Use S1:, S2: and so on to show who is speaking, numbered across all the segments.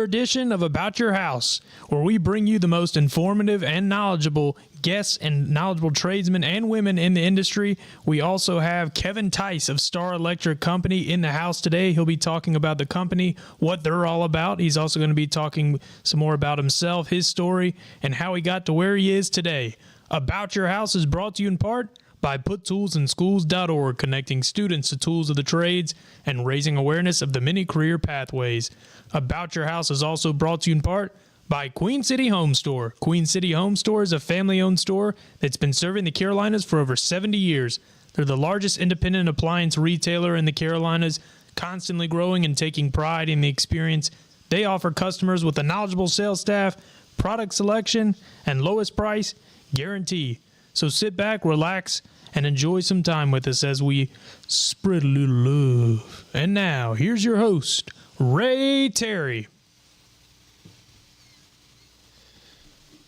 S1: edition of About Your House, where we bring you the most informative and knowledgeable guests and knowledgeable tradesmen and women in the industry. We also have Kevin Tice of Starr Electric Company in the house today. He'll be talking about the company, what they're all about. He's also going to be talking some more about himself, his story, and how he got to where he is today. About Your House is brought to you in part by PutToolsInSchools.org, connecting students to tools of the trades and raising awareness of the many career pathways. About Your House is also brought to you in part by Queen City Home Store. Queen City Home Store is a family-owned store that's been serving the Carolinas for over 70 years. They're the largest independent appliance retailer in the Carolinas, constantly growing and taking pride in the experience. They offer customers with a knowledgeable sales staff, product selection, and lowest price guarantee. So sit back, relax, and enjoy some time with us as we spread a little love. And now, here's your host, Ray Terry.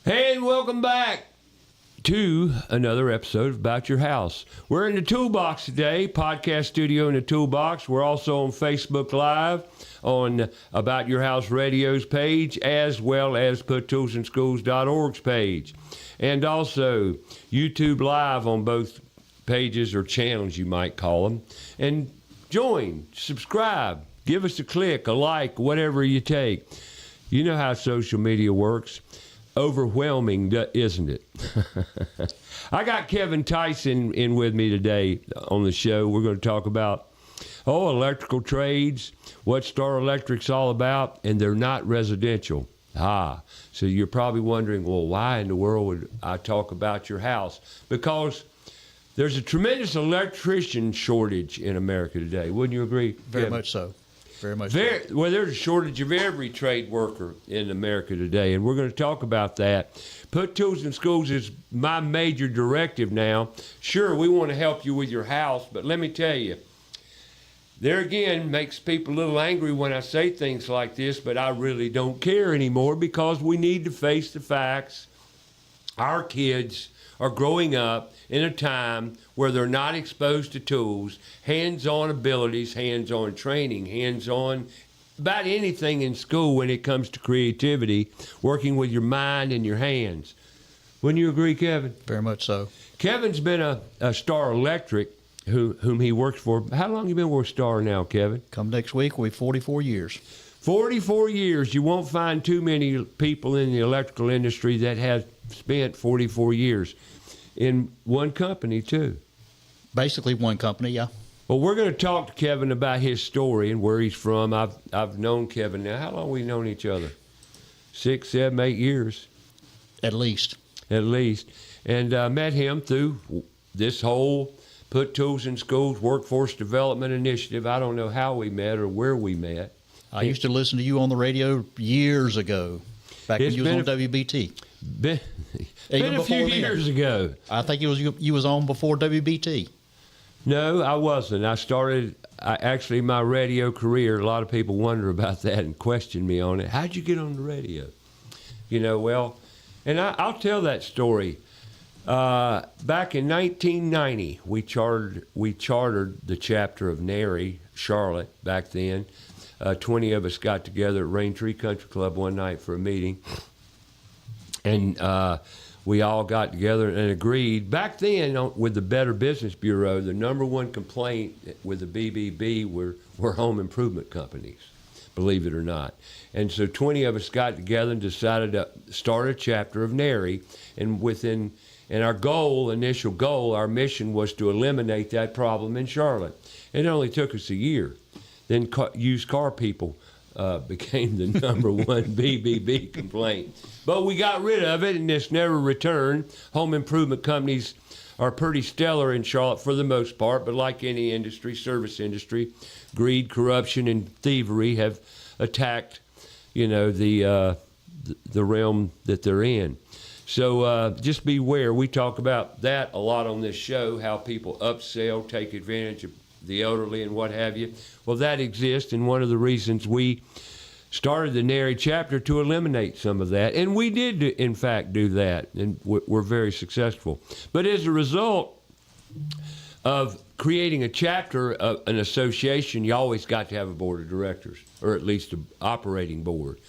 S2: Hey, and welcome back to another episode of About Your House. We're in the Toolbox today, podcast studio in the Toolbox. We're also on Facebook Live on About Your House Radio's page, as well as PutToolsInSchools.org's page. And also YouTube Live on both pages, or channels you might call them. And join, subscribe, give us a click, a like, whatever you take. You know how social media works. Overwhelming, isn't it? I got Kevin Tice in with me today on the show. We're going to talk about electrical trades, what Starr Electric's all about, and they're not residential. So you're probably wondering, well, why in the world would I talk about your house? Because there's a tremendous electrician shortage in America today. Wouldn't you agree?
S3: Very much so. Very much so.
S2: Well, there's a shortage of every trade worker in America today, and we're going to talk about that. Put Tools in Schools is my major directive now. Sure, we want to help you with your house, but let me tell you, there again, makes people a little angry when I say things like this, but I really don't care anymore because we need to face the facts. Our kids are growing up in a time where they're not exposed to tools, hands-on abilities, hands-on training, hands-on about anything in school when it comes to creativity, working with your mind and your hands. Wouldn't you agree, Kevin?
S3: Very much so.
S2: Kevin's been a Starr Electric, whom he works for. How long have you been with Starr now, Kevin?
S3: Come next week, we'll be 44 years.
S2: 44 years. You won't find too many people in the electrical industry that have spent 44 years in one company, too.
S3: Basically one company, yeah.
S2: Well, we're going to talk to Kevin about his story and where he's from. I've known Kevin now. How long have we known each other? 6, 7, 8 years.
S3: At least.
S2: At least. And met him through this whole Put Tools in Schools Workforce Development Initiative. I don't know how we met or where we met.
S3: I used to listen to you on the radio years ago, back when you was on WBT.
S2: Been a few years ago.
S3: I think you was on before WBT.
S2: No, I wasn't. I started, actually, my radio career, a lot of people wonder about that and question me on it. How'd you get on the radio? And I'll tell that story. Back in 1990, we chartered the chapter of NARI, Charlotte, back then. 20 of us got together at Raintree Country Club one night for a meeting. And we all got together and agreed. Back then, with the Better Business Bureau, the number one complaint with the BBB were home improvement companies, believe it or not. And so 20 of us got together and decided to start a chapter of NARI. And our initial goal, our mission was to eliminate that problem in Charlotte. It only took us a year. Then used car people became the number one BBB complaint. But we got rid of it, and it's never returned. Home improvement companies are pretty stellar in Charlotte for the most part, but like any industry, service industry, greed, corruption, and thievery have attacked, the realm that they're in. So just beware. We talk about that a lot on this show, how people upsell, take advantage of the elderly and what have you. Well, that exists, and one of the reasons we started the NARI chapter to eliminate some of that. And we did, in fact, do that, and we're very successful. But as a result of creating a chapter of an association, you always got to have a board of directors, or at least an operating board.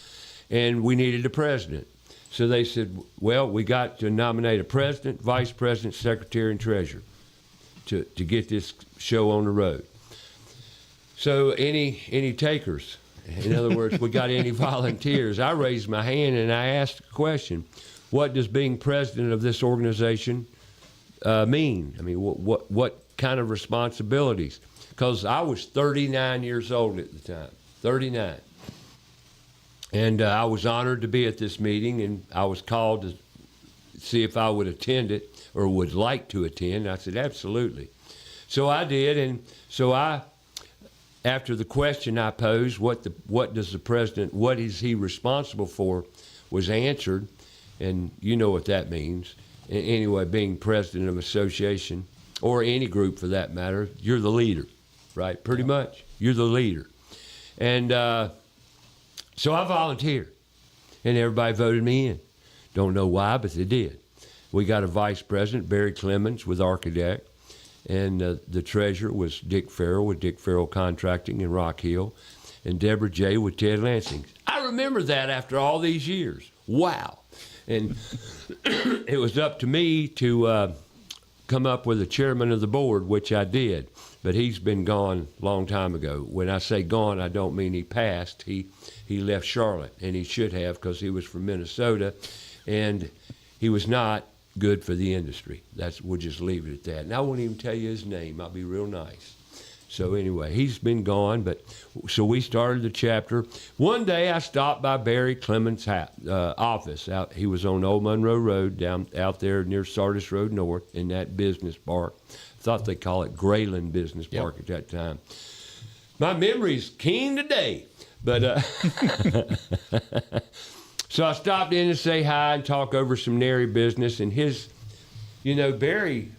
S2: And we needed a president. So they said, well, we got to nominate a president, vice president, secretary, and treasurer to get this show on the road. So any takers? In other words, we got any volunteers? I raised my hand and I asked a question. What does being president of this organization mean? I mean, what kind of responsibilities? Because I was 39 years old at the time, 39. And I was honored to be at this meeting, and I was called to see if I would attend it or would like to attend. And I said, absolutely. So I did, and so after the question I posed, what does the president, what is he responsible for, was answered, and you know what that means. Anyway, being president of an association, or any group for that matter, you're the leader, right? Pretty much, you're the leader. And so I volunteered, and everybody voted me in. Don't know why, but they did. We got a vice president, Barry Clemens, with Architect, and the treasurer was Dick Farrell with Dick Farrell Contracting in Rock Hill, and Deborah J. with Ted Lansing. I remember that after all these years. Wow. And it was up to me to come up with a chairman of the board, which I did. But he's been gone a long time ago. When I say gone, I don't mean he passed. He left Charlotte, and he should have, because he was from Minnesota, and he was not good for the industry. We'll just leave it at that. And I won't even tell you his name. I'll be real nice. So anyway, he's been gone, but so we started the chapter. One day I stopped by Barry Clemens' office. He was on Old Monroe Road, down out there near Sardis Road North, in that business park. Thought they call it Grayland Business Park at that time. My memory's keen today, but so I stopped in to say hi and talk over some nary business. And Barry,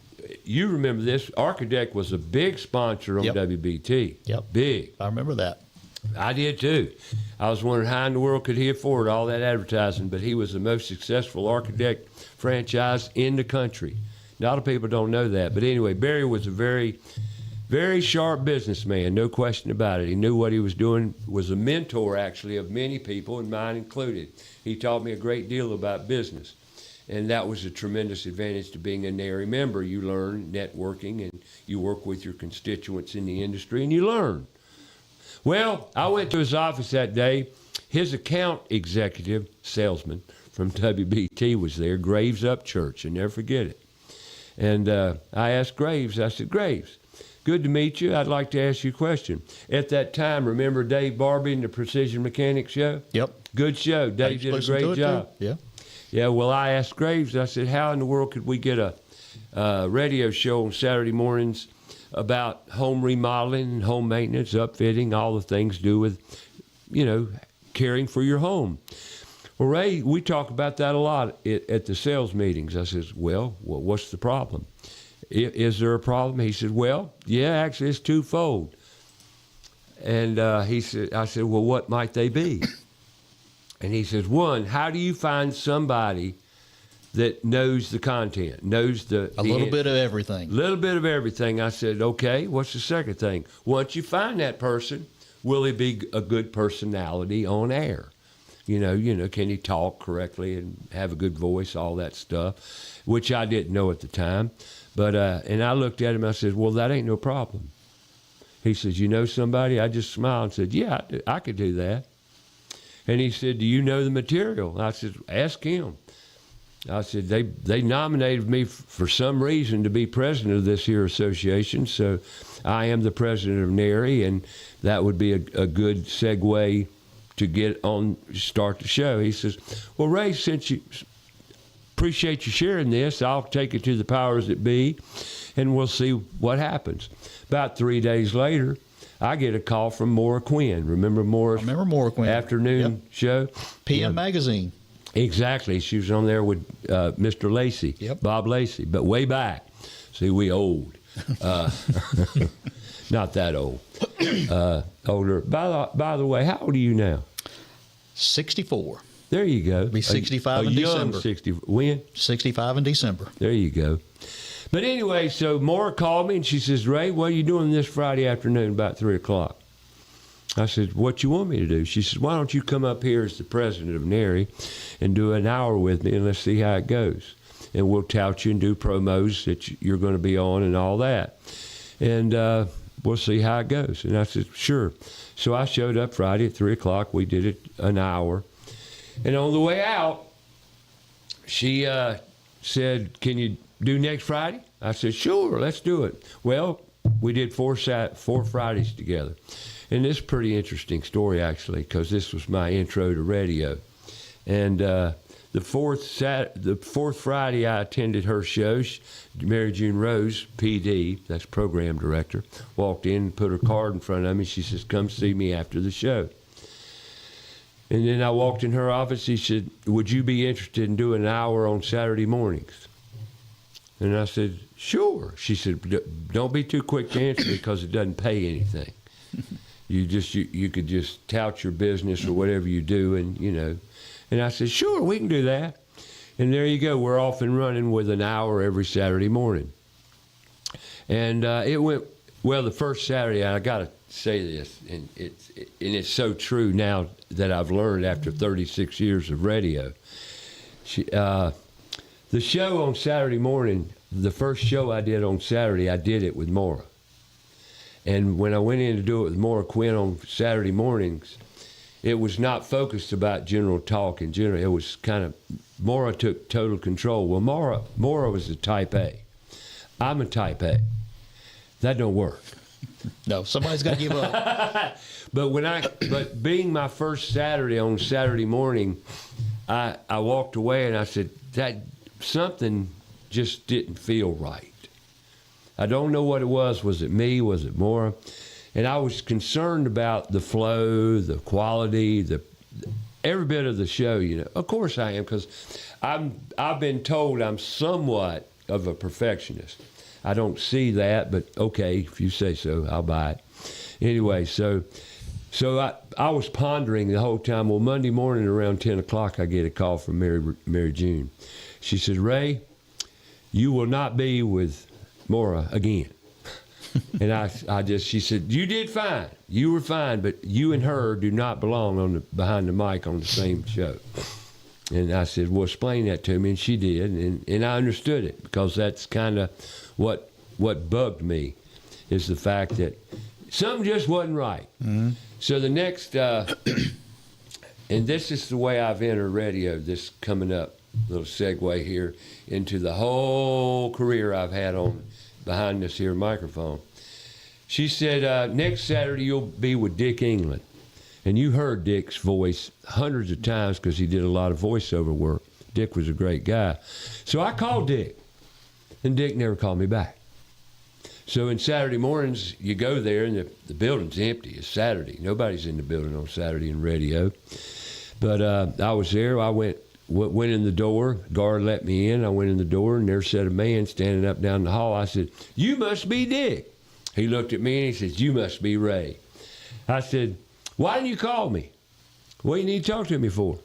S2: you remember this, Architect was a big sponsor on WBT.
S3: Yep.
S2: Big.
S3: I remember that.
S2: I did too. I was wondering how in the world could he afford all that advertising, but he was the most successful architect franchise in the country. A lot of people don't know that. But anyway, Barry was a very, very sharp businessman, no question about it. He knew what he was doing, was a mentor, actually, of many people, and mine included. He taught me a great deal about business, and that was a tremendous advantage to being a NARI member. You learn networking, and you work with your constituents in the industry, and you learn. Well, I went to his office that day. His account executive, salesman from WBT was there, Graves Upchurch, and never forget it. And I asked Graves, I said, Graves, good to meet you. I'd like to ask you a question. At that time, remember Dave Barbie and the Precision Mechanics show?
S3: Yep.
S2: Good show. Dave did a great job.
S3: Yeah.
S2: Yeah, well, I asked Graves, I said, how in the world could we get a radio show on Saturday mornings about home remodeling and home maintenance, upfitting, all the things to do with, caring for your home? Well, Ray, we talk about that a lot at the sales meetings. I says, well, what's the problem? Is there a problem? He said, well, yeah, actually it's twofold. And I said, well, what might they be? And he says, one, how do you find somebody that knows the content, knows a
S3: little bit of everything?
S2: Little bit of everything. I said, okay, what's the second thing? Once you find that person, will he be a good personality on air? Can he talk correctly and have a good voice, all that stuff, which I didn't know at the time. But and I looked at him, I said, well, that ain't no problem. He says, you know somebody? I just smiled and said, yeah, I could do that. And he said, do you know the material? I said, ask him. I said, they nominated me for some reason to be president of this here association, so I am the president of NARI, and that would be a good segue to start the show. He says, well, Ray, since you appreciate you sharing this, I'll take it to the powers that be, and we'll see what happens. About 3 days later, I get a call from Maura Quinn. Remember Maura?
S3: I remember Maura Quinn.
S2: Afternoon show?
S3: PM Magazine.
S2: Exactly. She was on there with Mr. Lacey, Bob Lacey, but way back. See, we old. Not that old. Older. By the way, how old are you now?
S3: 64.
S2: There you go.
S3: Be 65 in
S2: young
S3: December.
S2: 60. When?
S3: 65 in December.
S2: There you go. But anyway, so Maura called me and she says, Ray, what are you doing this Friday afternoon about 3 o'clock? I said, what you want me to do? She says, why don't you come up here as the president of NARI and do an hour with me and let's see how it goes. And we'll tout you and do promos that you're going to be on and all that. And we'll see how it goes. And I said, sure. So I showed up Friday at 3 o'clock. We did it an hour. And on the way out, she said, can you do next Friday? I said, sure, let's do it. Well, we did four Fridays together. And this is a pretty interesting story, actually, because this was my intro to radio. And the fourth Friday, I attended her show. Mary June Rose, PD, that's program director, walked in and put her card in front of me. She says, come see me after the show. And then I walked in her office. She said, would you be interested in doing an hour on Saturday mornings? And I said, sure. She said, don't be too quick to answer because it doesn't pay anything. You could just tout your business or whatever you do, and you know. And I said, sure, we can do that. And there you go. We're off and running with an hour every Saturday morning. And it went well. The first Saturday, I got to say this, and it's so true now that I've learned after 36 years of radio. The show on Saturday morning, the first show I did on Saturday, I did it with Maura. And when I went in to do it with Maura Quinn on Saturday mornings, it was not focused about general talk in general. It was kind of, Maura took total control. Well, Maura was a type A. I'm a type A. That don't work.
S3: No, somebody's got to give up.
S2: But being my first Saturday on Saturday morning, I walked away and I said, that something just didn't feel right. I don't know what it was. Was it me? Was it Maura? And I was concerned about the flow, the quality, every bit of the show. You know, of course I am, because I've been told I'm somewhat of a perfectionist. I don't see that, but okay, if you say so, I'll buy it. Anyway, so I was pondering the whole time. Well, Monday morning around 10 o'clock, I get a call from Mary June. She says, Ray, you will not be with Maura again. And she said, you did fine. You were fine, but you and her do not belong behind the mic on the same show. And I said, well, explain that to me. And she did. And I understood it, because that's kind of what bugged me, is the fact that something just wasn't right. Mm-hmm. So the next, and this is the way I've entered radio, this coming up, little segue here into the whole career I've had on behind this here microphone. She said, next Saturday you'll be with Dick England. And you heard Dick's voice hundreds of times because he did a lot of voiceover work. Dick was a great guy. So I called Dick, and Dick never called me back. So in Saturday mornings, you go there, and the building's empty. It's Saturday. Nobody's in the building on Saturday in radio. But I was there. I went in the door. Guard let me in. I went in the door, and there sat a man standing up down the hall. I said, you must be Dick. He looked at me, and he says, you must be Ray. I said, why didn't you call me? What do you need to talk to me for?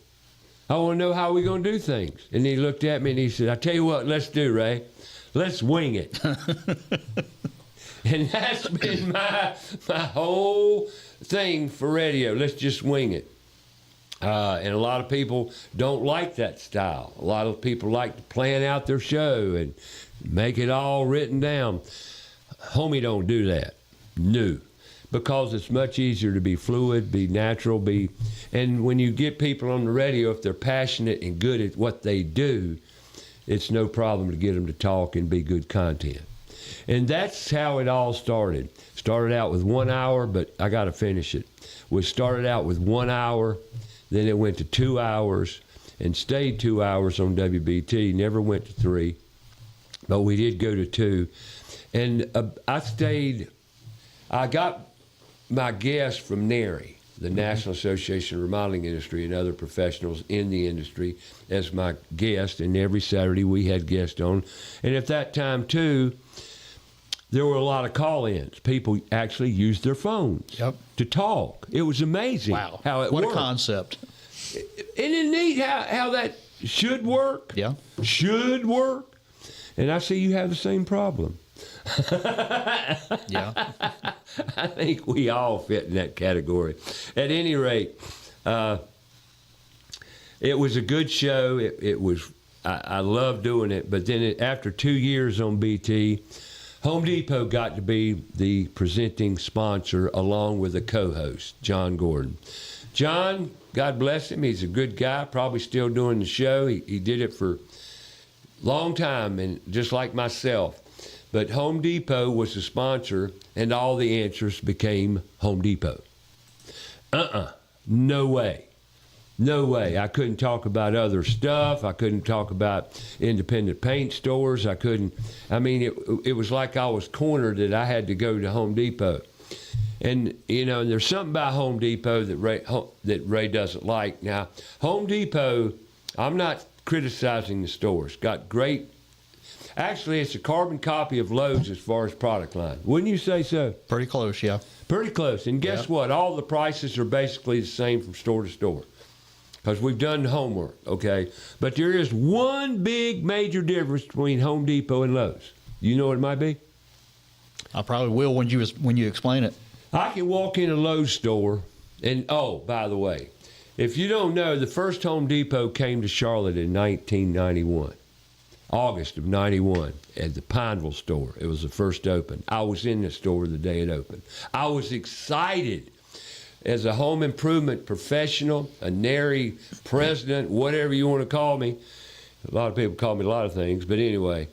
S2: I want to know how we're going to do things. And he looked at me, and he said, I tell you what, let's do, Ray. Let's wing it. And that's been my whole thing for radio. Let's just wing it. And a lot of people don't like that style. A lot of people like to plan out their show and make it all written down. Homie, don't do that. No. Because it's much easier to be fluid, be natural, and when you get people on the radio, if they're passionate and good at what they do, it's no problem to get them to talk and be good content. And that's how it all started. Started out with 1 hour, but I got to finish it. We started out with 1 hour, then it went to 2 hours, and stayed 2 hours on WBT, never went to 3, but we did go to 2. And I got my guests from NARI, the National Association of Remodeling Industry, and other professionals in the industry as my guest, and every Saturday we had guests on. And at that time, too, there were a lot of call-ins. People actually used their phones to talk. It was amazing how it worked.
S3: What a concept.
S2: Isn't it neat how that should work?
S3: Yeah.
S2: Should work. And I see you have the same problem.
S3: Yeah.
S2: I think we all fit in that category. At any rate, it was a good show. It was. I loved doing it. But then after 2 years on BT, Home Depot got to be the presenting sponsor along with a co-host, John Gordon. John, God bless him. He's a good guy. Probably still doing the show. He did it for a long time, and just like myself. But Home Depot was the sponsor, and all the answers became Home Depot. No way. No way. I couldn't talk about other stuff. I couldn't talk about independent paint stores. I mean, it was like I was cornered that I had to go to Home Depot. And, you know, there's something about Home Depot that Ray doesn't like. Now, Home Depot, I'm not criticizing the stores. Got great. Actually, it's a carbon copy of Lowe's as far as product line. Wouldn't you say so?
S3: Pretty close, yeah.
S2: Pretty close. And guess what? All the prices are basically the same from store to store, because we've done the homework, okay? But there is one big major difference between Home Depot and Lowe's. You know what it might be?
S3: I probably will when you explain it.
S2: I can walk in a Lowe's store, and oh, by the way, if you don't know, the first Home Depot came to Charlotte in 1991. August of 91 at the Pineville store. It was the first open. I was in the store the day it opened. I was excited as a home improvement professional, a NARI president, whatever you want to call me. A lot of people call me a lot of things, but anyway,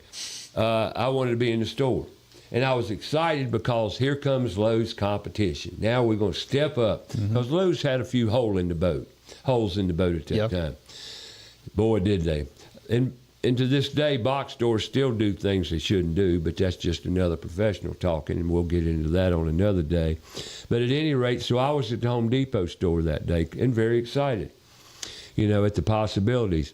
S2: I wanted to be in the store. And I was excited because here comes Lowe's competition. Now we're going to step up, because Lowe's had a few holes in the boat at that time. Boy, did they. And to this day, box stores still do things they shouldn't do, but that's just another professional talking, and we'll get into that on another day. But at any rate, so I was at the Home Depot store that day and very excited, you know, at the possibilities.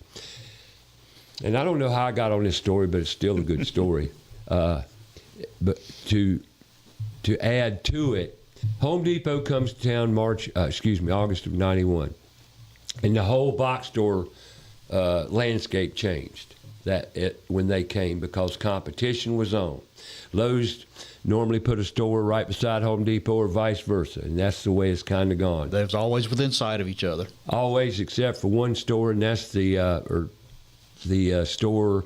S2: And I don't know how I got on this story, but it's still a good story. But to add to it, Home Depot comes to town August of 91, and the whole box store landscape changed when they came, because competition was on. Lowe's normally put a store right beside Home Depot or vice versa, and that's the way it's kind of gone.
S3: They was always within sight of each other. Always,
S2: except for one store, and that's the store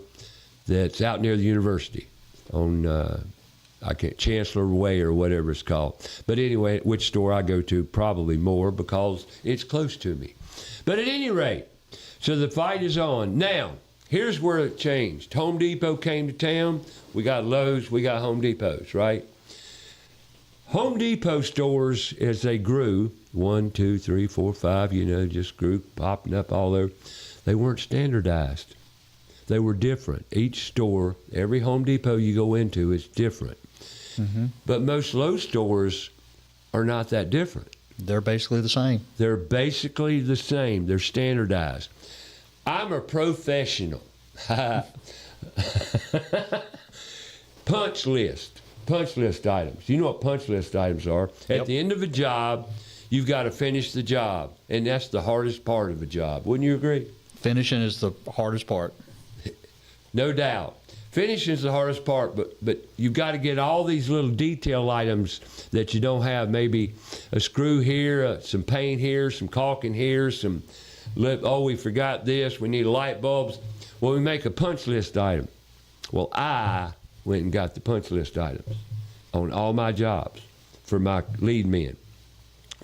S2: that's out near the university on Chancellor Way or whatever it's called. But anyway, which store I go to, probably more, because it's close to me. But at any rate, so the fight is on. Now, here's where it changed. Home Depot came to town. We got Lowe's, we got Home Depots, right? Home Depot stores, as they grew, 1, 2, 3, 4, 5, you know, just grew, popping up all over. They weren't standardized. They were different. Each store, every Home Depot you go into is different. But most Lowe's stores are not that different.
S3: They're basically the same.
S2: They're basically the same. They're standardized. I'm a professional. Punch list items. You know what punch list items are? At the end of a job, you've got to finish the job, and that's the hardest part of a job. Wouldn't you agree?
S3: Finishing is the hardest part.
S2: No doubt. Finishing is the hardest part, but you've got to get all these little detail items that you don't have. Maybe a screw here, some paint here, some caulking here, we forgot this, we need light bulbs. Well, we make a punch list item. Well, I went and got the punch list items on all my jobs for my lead men.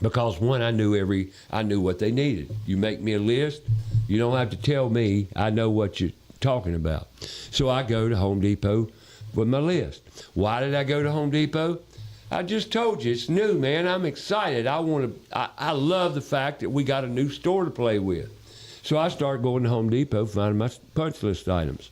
S2: Because one, I knew what they needed. You make me a list, you don't have to tell me, I know what you're talking about. So I go to Home Depot with my list. Why did I go to Home Depot? I just told you, it's new, man. I'm excited. I love the fact that we got a new store to play with. So I started going to Home Depot, finding my punch list items.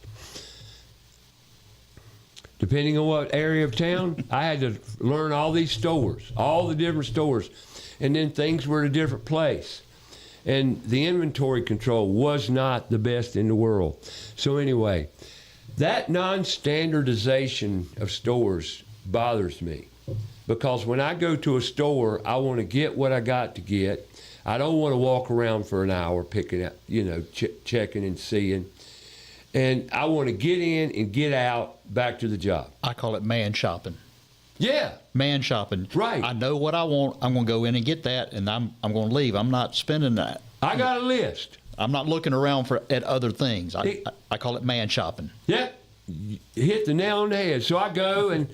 S2: Depending on what area of town, I had to learn all these stores, all the different stores, and then things were at a different place. And the inventory control was not the best in the world. So anyway, that non-standardization of stores bothers me. Because when I go to a store, I want to get what I got to get. I don't want to walk around for an hour picking out, checking and seeing. and I want to get in and get out back to the job.
S3: I call it man shopping.
S2: Yeah.
S3: Man shopping.
S2: Right.
S3: I know what I want. I'm going to go in and get that, and I'm going to leave. I'm not spending that.
S2: I got a list.
S3: I'm not looking around at other things. I call it man shopping.
S2: Yeah. You hit the nail on the head. So I go and,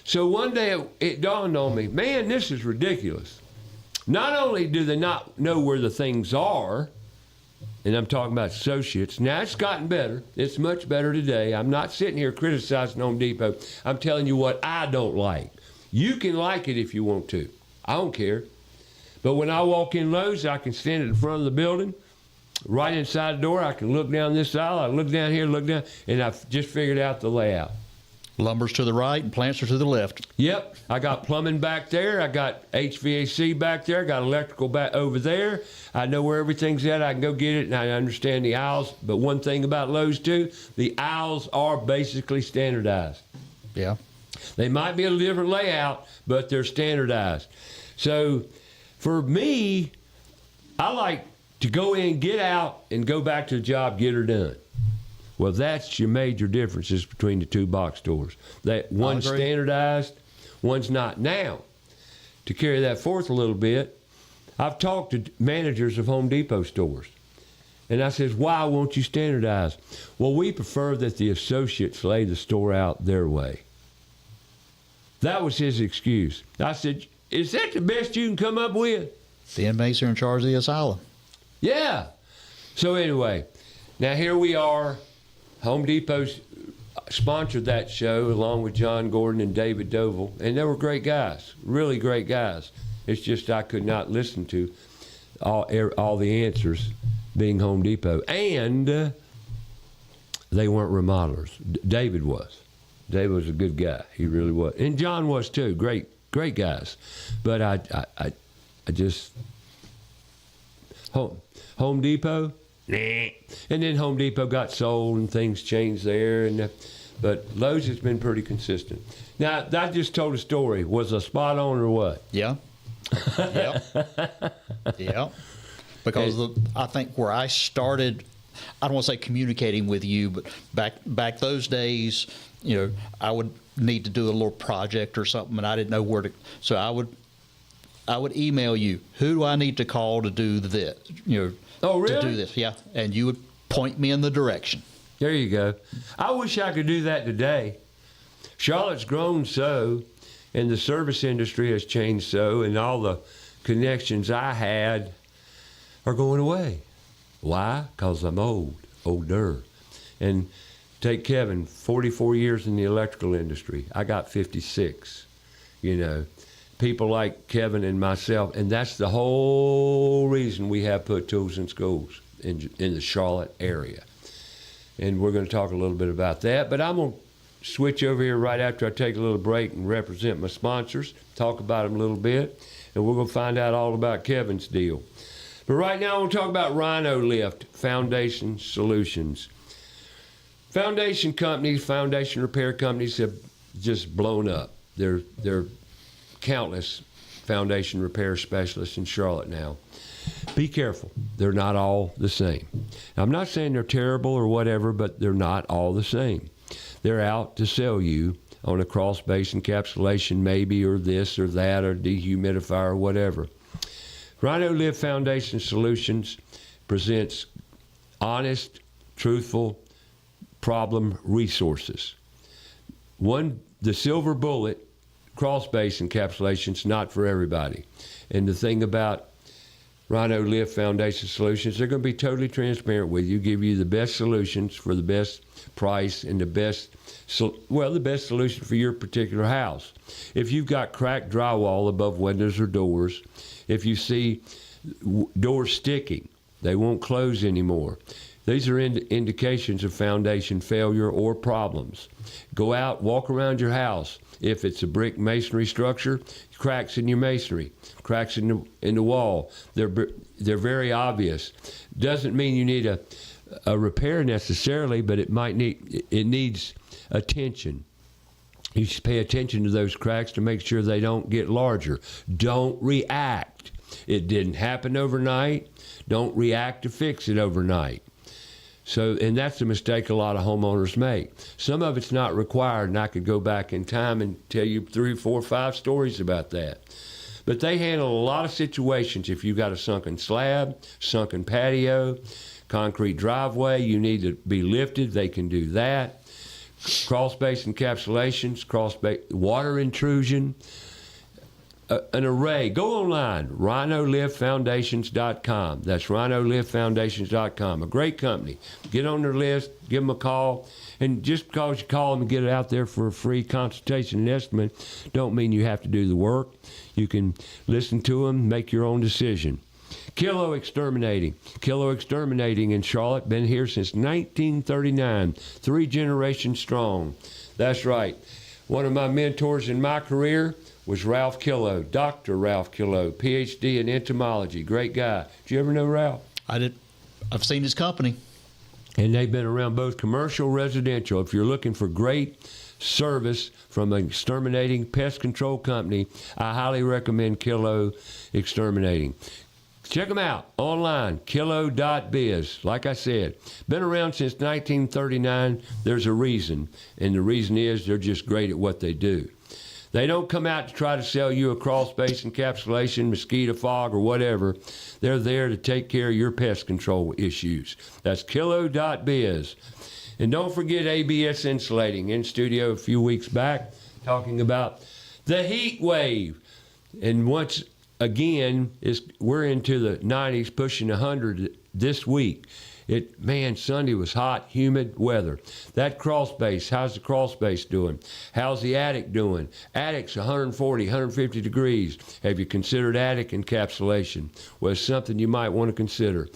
S2: so one day it dawned on me, man, this is ridiculous. Not only do they not know where the things are, and I'm talking about associates. Now, it's gotten better. It's much better today. I'm not sitting here criticizing Home Depot. I'm telling you what I don't like. You can like it if you want to. I don't care. But when I walk in Lowe's, I can stand in front of the building. Right inside the door, I can look down this aisle. I look down here, look down, and I've just figured out the layout.
S3: Lumber's to the right and plants are to the left.
S2: Yep. I got plumbing back there. I got HVAC back there. I got electrical back over there. I know where everything's at. I can go get it, and I understand the aisles. But one thing about Lowe's, too, the aisles are basically standardized.
S3: Yeah.
S2: They might be a different layout, but they're standardized. So for me, I like to go in, get out, and go back to the job, get her done. Well, that's your major differences between the two box stores. That one's standardized, one's not. Now, to carry that forth a little bit, I've talked to managers of Home Depot stores, and I says, why won't you standardize? Well, we prefer that the associates lay the store out their way. That was his excuse. I said, is that the best you can come up with?
S3: The inmates are in charge of the asylum.
S2: Yeah. So anyway, now here we are. Home Depot sponsored that show along with John Gordon and David Dovell, and they were great guys, really great guys. It's just I could not listen to all the answers being Home Depot, and they weren't remodelers. David was. David was a good guy. He really was, and John was too. Great guys. But I just Home Depot. And then Home Depot got sold and things changed there. But Lowe's has been pretty consistent. Now, I just told a story. Was I spot on or what?
S3: Yeah. Yeah. Because I think where I started, I don't want to say communicating with you, but back those days, I would need to do a little project or something, and I didn't know where to. So I would email you. Who do I need to call to do this?
S2: Oh, really?
S3: To do this, yeah. And you would point me in the direction.
S2: There you go. I wish I could do that today. Charlotte's grown so, and the service industry has changed so, and all the connections I had are going away. Why? Because I'm older. And take Kevin, 44 years in the electrical industry. I got 56, People like Kevin and myself, and that's the whole reason we have put tools in schools in the Charlotte area. And we're going to talk a little bit about that, but I'm going to switch over here right after I take a little break and represent my sponsors, talk about them a little bit, and we're going to find out all about Kevin's deal. But right now, we'll talk about Rhino Lift Foundation Solutions. Foundation companies, foundation repair companies have just blown up. They're countless foundation repair specialists in Charlotte now. Be careful. They're not all the same. I'm not saying they're terrible or whatever, but they're not all the same. They're out to sell you on a crawl space encapsulation maybe, or this or that, or dehumidifier or whatever. Rhino Lift Foundation Solutions presents honest, truthful problem resources. The silver bullet crawl space encapsulation's not for everybody. And the thing about Rhino Lift Foundation Solutions, they're going to be totally transparent with you, give you the best solutions for the best price and the best solution for your particular house. If you've got cracked drywall above windows or doors, if you see doors sticking, they won't close anymore. These are indications of foundation failure or problems. Go out, walk around your house. If it's a brick masonry structure, cracks in your masonry, cracks in the wall, they're very obvious. Doesn't mean you need a repair necessarily, but it needs attention. You should pay attention to those cracks to make sure they don't get larger. Don't react. It didn't happen overnight. Don't react to fix it overnight. So, and that's the mistake a lot of homeowners make. Some of it's not required, and I could go back in time and tell you 3, 4, 5 stories about that. But they handle a lot of situations. If you've got a sunken slab, sunken patio, concrete driveway, you need to be lifted, they can do that. Crawl space encapsulations, water intrusion, an array. Go online, rhinoliftfoundations.com. That's rhinoliftfoundations.com. A great company. Get on their list, give them a call. And just because you call them and get it out there for a free consultation and estimate, don't mean you have to do the work. You can listen to them, make your own decision. Kilo Exterminating. Kilo Exterminating in Charlotte. Been here since 1939. 3 generations strong. That's right. One of my mentors in my career was Ralph Kilo, Dr. Ralph Kilo, PhD in entomology. Great guy. Did you ever know Ralph?
S3: I did. I've seen his company.
S2: And they've been around both commercial, residential. If you're looking for great service from an exterminating pest control company, I highly recommend Kilo Exterminating. Check them out online, kilo.biz. Like I said, been around since 1939. There's a reason, and the reason is they're just great at what they do. They don't come out to try to sell you a crawl space encapsulation, mosquito fog, or whatever. They're there to take care of your pest control issues. That's kilo.biz. And don't forget ABS Insulating. In studio a few weeks back talking about the heat wave. And once again, we're into the 90s, pushing 100 this week. Sunday was hot, humid weather. That crawl space, how's the crawl space doing? How's the attic doing? Attic's 140, 150 degrees. Have you considered attic encapsulation? Well, it's something you might want to consider.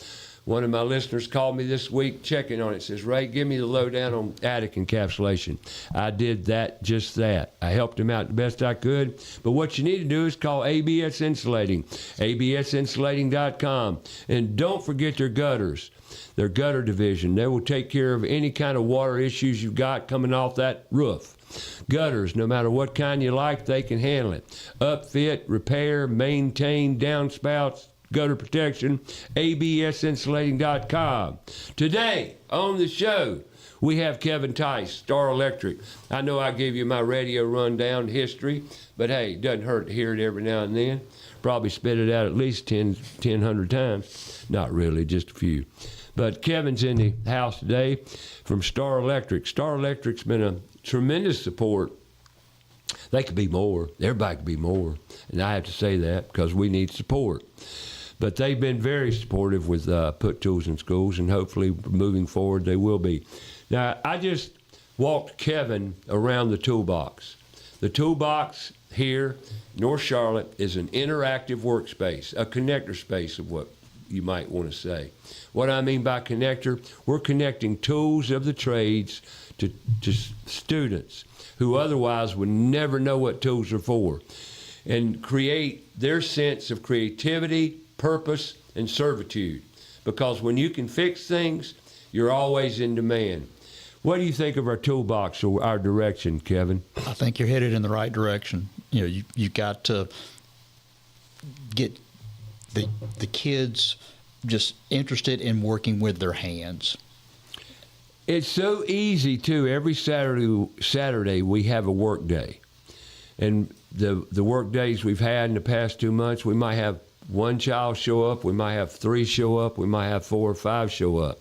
S2: One of my listeners called me this week checking on it. Says, Ray, give me the lowdown on attic encapsulation. I did just that. I helped him out the best I could. But what you need to do is call ABS Insulating, absinsulating.com. And don't forget their gutters, their gutter division. They will take care of any kind of water issues you've got coming off that roof. Gutters, no matter what kind you like, they can handle it. Upfit, repair, maintain, downspouts, gutter protection, absinsulating.com. Today on the show, we have Kevin Tice, Starr Electric. I know I gave you my radio rundown history, but hey, it doesn't hurt to hear it every now and then. Probably spit it out at least 100 times. Not really, just a few. But Kevin's in the house today from Starr Electric. Starr Electric's been a tremendous support. They could be more. Everybody could be more. And I have to say that because we need support. But they've been very supportive with Put Tools in Schools, and hopefully moving forward they will be. Now, I just walked Kevin around the toolbox. The toolbox here, North Charlotte, is an interactive workspace, a connector space of what you might want to say. What I mean by connector, we're connecting tools of the trades to students who otherwise would never know what tools are for, and create their sense of creativity, purpose, and servitude. Because when you can fix things, you're always in demand. What do you think of our toolbox or our direction, Kevin?
S3: I think you're headed in the right direction. You got to get the kids just interested in working with their hands.
S2: It's so easy too. Every Saturday we have a work day, and the work days we've had in the past 2 months, we might have 1 child show up, we might have 3 show up, we might have 4 or 5 show up.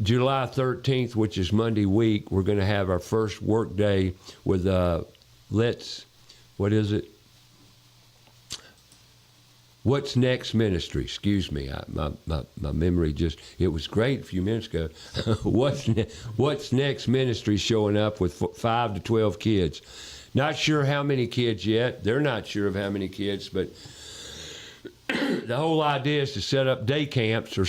S2: July 13th, which is Monday week, we're going to have our first work day with What's Next Ministry. Excuse me, my memory it was great a few minutes ago. What's Next Ministry showing up with 5 to 12 kids. Not sure how many kids yet. They're not sure of how many kids, but the whole idea is to set up day camps or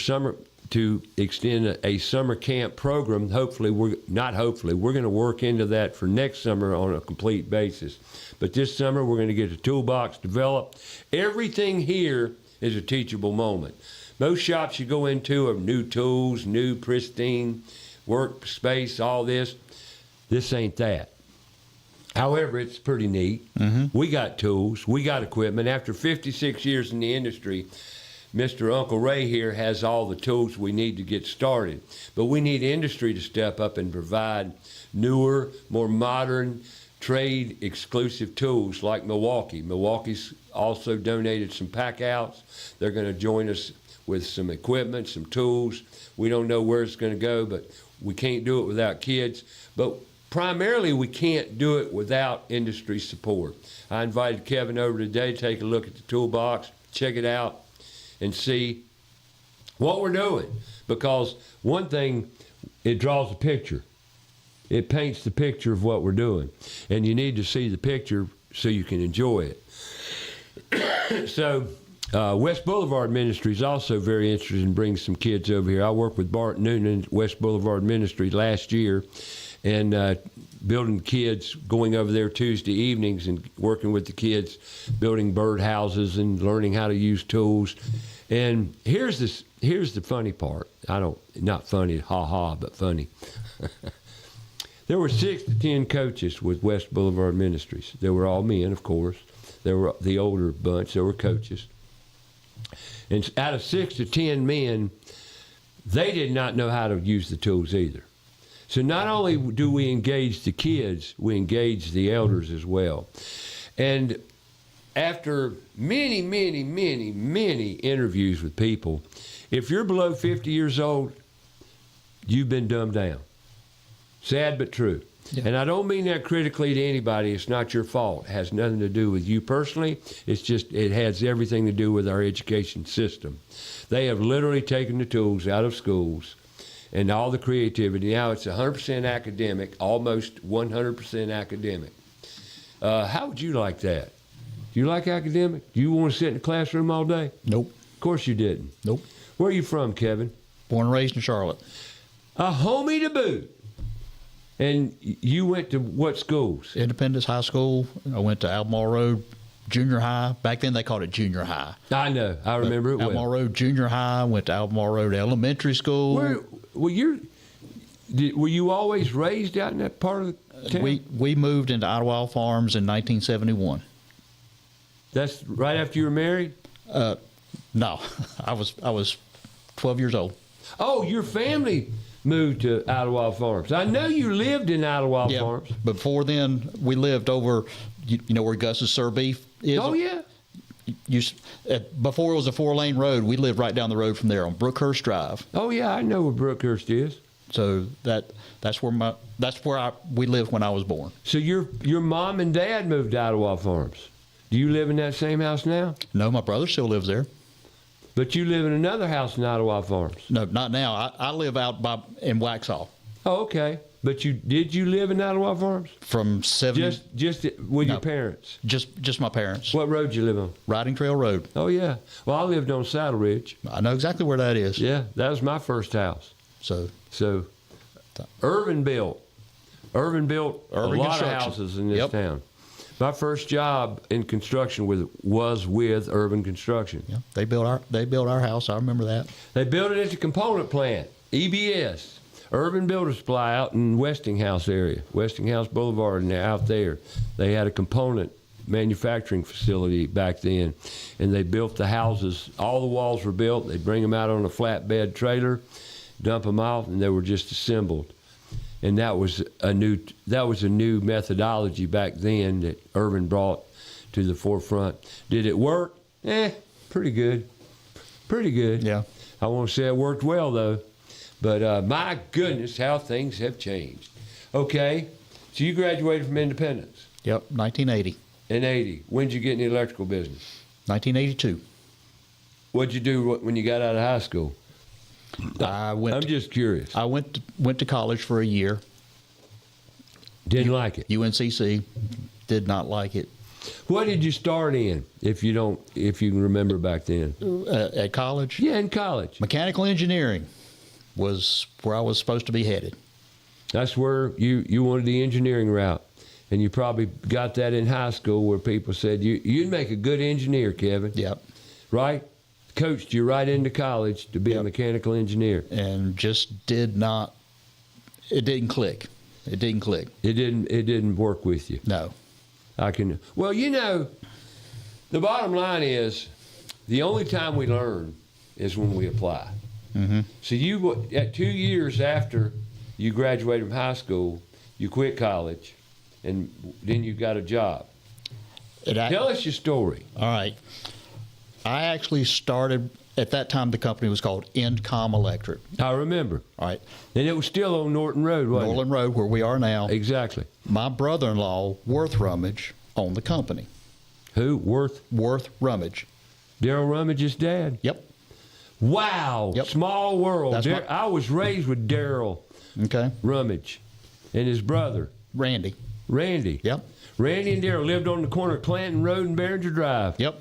S2: to extend a summer camp program. We're going to work into that for next summer on a complete basis. But this summer, we're going to get a toolbox developed. Everything here is a teachable moment. Most shops you go into have new tools, new pristine workspace, all this. This ain't that. However, it's pretty neat. Mm-hmm. We got tools. We got equipment. After 56 years in the industry, Mr. Uncle Ray here has all the tools we need to get started. But we need industry to step up and provide newer, more modern, trade-exclusive tools like Milwaukee. Milwaukee's also donated some pack-outs. They're going to join us with some equipment, some tools. We don't know where it's going to go, but we can't do it without kids. But primarily, we can't do it without industry support. I invited Kevin over today to take a look at the toolbox, check it out, and see what we're doing. Because one thing, it draws a picture. It paints the picture of what we're doing. And you need to see the picture so you can enjoy it. So West Boulevard Ministry is also very interested in bringing some kids over here. I worked with Bart Noonan at West Boulevard Ministry last year, and building kids, going over there Tuesday evenings and working with the kids, building birdhouses and learning how to use tools. And here's the funny part. Not funny, ha-ha, but funny. There were 6 to 10 coaches with West Boulevard Ministries. They were all men, of course. They were the older bunch. They were coaches. And out of 6 to 10 men, they did not know how to use the tools either. So not only do we engage the kids, we engage the elders as well. And after many, many, many, many interviews with people, if you're below 50 years old, you've been dumbed down. Sad but true. Yeah. And I don't mean that critically to anybody. It's not your fault. It has nothing to do with you personally. It's just, it has everything to do with our education system. They have literally taken the tools out of schools and all the creativity. Now it's 100% academic, almost 100% academic. How would you like that? Do you like academic? Do you want to sit in the classroom all day?
S3: Nope.
S2: Of course you didn't.
S3: Nope.
S2: Where are you from, Kevin?
S3: Born and raised in Charlotte.
S2: A homie to boot. And you went to what schools?
S3: Independence High School. I went to Albemarle Road Junior High. Back then they called it Junior High.
S2: I know. I remember it well.
S3: Albemarle Road Junior High. Went to Albemarle Road Elementary School.
S2: Were you always raised out in that part of the town?
S3: We moved into Idlewild Farms in 1971.
S2: That's right after you were married?
S3: No, I was 12 years old.
S2: Oh, your family moved to Idlewild Farms. I know you lived in Idlewild Farms.
S3: Before then, we lived over, you know where Gus's Sir Beef is?
S2: Oh, yeah.
S3: Before it was a 4-lane road, we lived right down the road from there on Brookhurst Drive.
S2: Oh, yeah, I know where Brookhurst is.
S3: So that's where we lived when I was born.
S2: So your mom and dad moved to Idlewild Farms. Do you live in that same house now?
S3: No, my brother still lives there.
S2: But you live in another house in Idlewild Farms.
S3: No, not now. I live out in Waxhaw.
S2: Oh, okay. But did you live in Idlewild Farms?
S3: From 70.
S2: Just with your parents?
S3: Just my parents.
S2: What road you live on?
S3: Riding Trail Road.
S2: Oh, yeah. Well, I lived on Saddle Ridge.
S3: I know exactly where that is.
S2: Yeah, that was my first house.
S3: So
S2: Irvin built a lot of houses in this town. My first job in construction was with Urban Construction.
S3: Yeah, they built our house. I remember that.
S2: They built it at the component plant, EBS, Urban Builder Supply, out in Westinghouse area, Westinghouse Boulevard, and out there. They had a component manufacturing facility back then, and they built the houses. All the walls were built. They'd bring them out on a flatbed trailer, dump them out, and they were just assembled. And that was a new methodology back then that Urban brought to the forefront. Did it work? Pretty good. Pretty good.
S3: Yeah.
S2: I won't say it worked well, though. But my goodness, how things have changed. Okay, so you graduated from Independence.
S3: Yep, 1980.
S2: In 80. When did you get in the electrical business?
S3: 1982.
S2: What'd you do when you got out of high school? I'm just curious.
S3: I went to college for a year.
S2: Didn't like it.
S3: UNCC. Did not like it.
S2: What did you start in, if you can remember back then?
S3: At college?
S2: Yeah, in college.
S3: Mechanical engineering was where I was supposed to be headed.
S2: That's where you wanted the engineering route. And you probably got that in high school where people said, you'd make a good engineer, Kevin.
S3: Yep.
S2: Right? Coached you right into college to be a mechanical engineer.
S3: And just it didn't click. It didn't click.
S2: It didn't work with you.
S3: No.
S2: Well, the bottom line is, the only time we learn is when we apply. So at 2 years after you graduated from high school, you quit college, and then you got a job. Tell us your story.
S3: All right. I actually started, at that time the company was called Endcom Electric.
S2: I remember.
S3: All right.
S2: And it was still on Norton Road, wasn't
S3: Norland Road, where we are now.
S2: it? Exactly.
S3: My brother-in-law, Worth Rummage, owned the company.
S2: Who? Worth
S3: Rummage.
S2: Daryl Rummage's dad?
S3: Yep.
S2: Wow.
S3: Yep.
S2: Small world.
S3: That's
S2: I was raised with Daryl
S3: Okay.
S2: Rummage and his brother,
S3: Randy.
S2: Randy.
S3: Yep.
S2: Randy and Daryl lived on the corner of Clanton Road and Behringer Drive.
S3: Yep.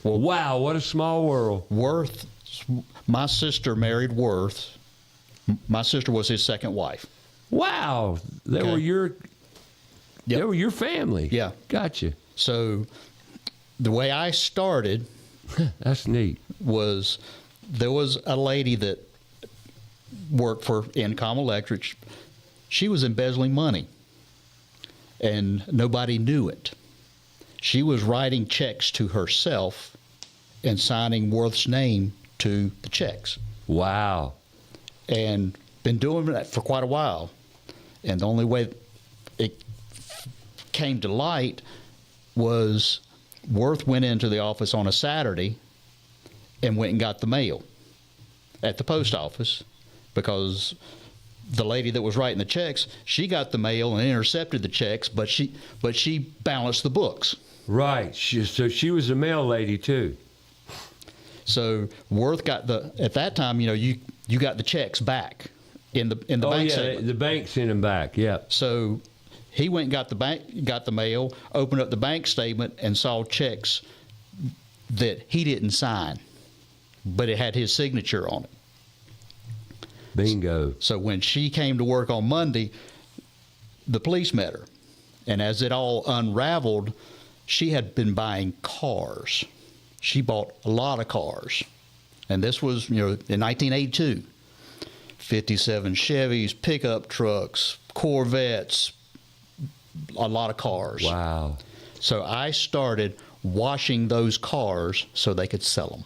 S2: Wow, what a small world.
S3: Worth, my sister married Worth. My sister was his second wife.
S2: Wow. They
S3: Okay.
S2: were your
S3: Yep.
S2: they were your family.
S3: Yeah.
S2: Gotcha.
S3: So the way I started
S2: That's neat.
S3: was there was a lady that worked for Endcom Electric. She was embezzling money, and nobody knew it. She was writing checks to herself and signing Worth's name to the checks,
S2: Wow.
S3: and been doing that for quite a while. And the only way it came to light was Worth went into the office on a Saturday and went and got the mail at the post office, because the lady that was writing the checks, she got the mail and intercepted the checks, but she balanced the books.
S2: Right. So she was a mail lady too.
S3: So Worth got at that time, you got the checks back in the bank statement.
S2: The bank sent him back. Yeah.
S3: So he went and got the mail, opened up the bank statement, and saw checks that he didn't sign, but it had his signature on it.
S2: Bingo.
S3: So when she came to work on Monday, the police met her. And as it all unraveled, she had been buying cars. She bought a lot of cars. And this was, in 1982. 57 Chevys, pickup trucks, Corvettes, a lot of cars.
S2: Wow.
S3: So I started washing those cars so they could sell them.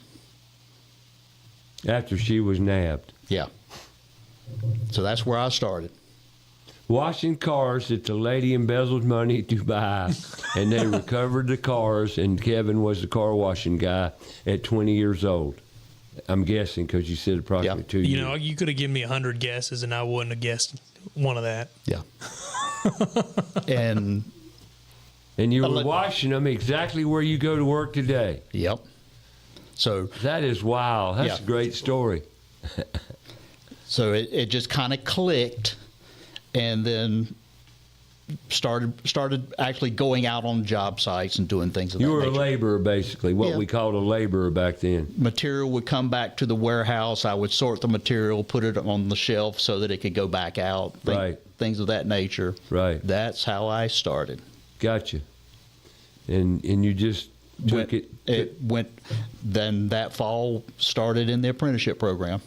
S2: After she was nabbed.
S3: Yeah. So that's where I started.
S2: Washing cars that the lady embezzled money to buy, and they recovered the cars, and Kevin was the car washing guy at 20 years old. I'm guessing, because you said approximately 2 years.
S1: You could have given me 100 guesses, and I wouldn't have guessed one of that.
S3: Yeah. And
S2: you were washing them exactly where you go to work today.
S3: Yep. So
S2: that is wow. That's a great story.
S3: So it just kind of clicked, and then started actually going out on job sites and doing things of that nature.
S2: You were a laborer, basically, what we called a laborer back then.
S3: Material would come back to the warehouse. I would sort the material, put it on the shelf so that it could go back out. Things of that nature.
S2: Right.
S3: That's how I started.
S2: Gotcha. And you just took it.
S3: It went. Then that fall started in the apprenticeship program.